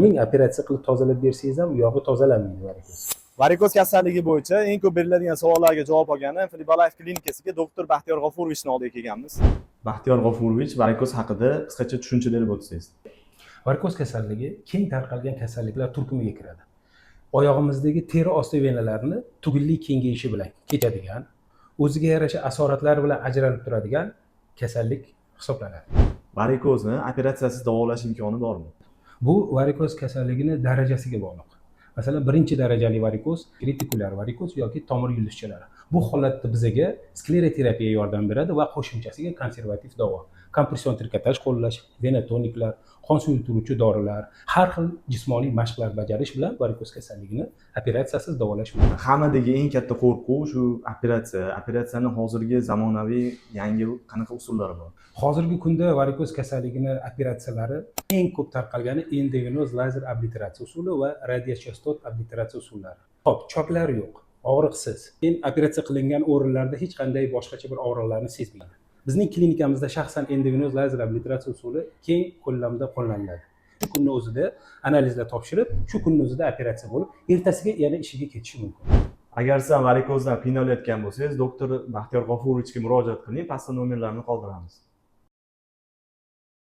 Ming operatsiya qilib tozalab bersangiz ham yog'i tozalanmaydi varikoz. Varikoz kasalligi bo'yicha eng ko'p beriladigan savollarga javob olgani Flibalife klinikasiga doktor Baxtiyor G'ofurovichning oldiga kelganmiz. Baxtiyor G'ofurovich varikoz haqida qisqacha tushuncha berib o'tsangiz. Varikoz kasalligi keng tarqalgan kasalliklar turkumiga kiradi. Oyog'imizdagi teri osti venalarni tugunli kengayishi bilan kechadigan, o'ziga yarasha asoratlar bilan ajralib turadigan kasallik hisoblanadi. Varikozni operatsiyasiz davolash imkoni bormi? Bu varikoz kasalligini darajasiga bog'liq. Masalan, birinchi darajali varikoz, retikulyar varikoz yoki tomir yulduzchalari. Bu holatda bizga skleroterapiya yordam beradi va qo'shimchasiga konservativ davo, kompression trikotaj qo'llash, vena toniklar, qon suyultiruvchi dorilar, har xil jismoniy mashqlar bajarish bilan varikoz kasalligini operatsiyasiz davolash mumkin. Hammadagi eng katta qo'rquv shu operatsiya. Operatsiyaning hozirgi zamonaviy yangi qanaqa usullari bor? Hozirgi kunda varikoz kasalligini operatsiyalari eng ko'p tarqalgani endovenoz lazer obliteratsiya usuli va radiochastot obliteratsiya usullari. Xo'p, choklar yo'q, og'riqsiz. Operatsiya qilingan o'rinlarda hech qanday boshqacha bir og'riqlarni sezmaydi. Bizning klinikamizda shaxsan endovenoz lazer obliteratsiya usuli keng ko'lamda qo'llaniladi. Shu kunning o'zida analizlar topshirib, shu kunning o'zida operatsiya bo'lib, ertasiga yana ishiga ketishi mumkin. Agar siz varikozdan qiynalayotgan bo'lsangiz, doktor Baxtiyor G'ofurovichga murojaat qiling, pastda nomerlarni qoldiramiz.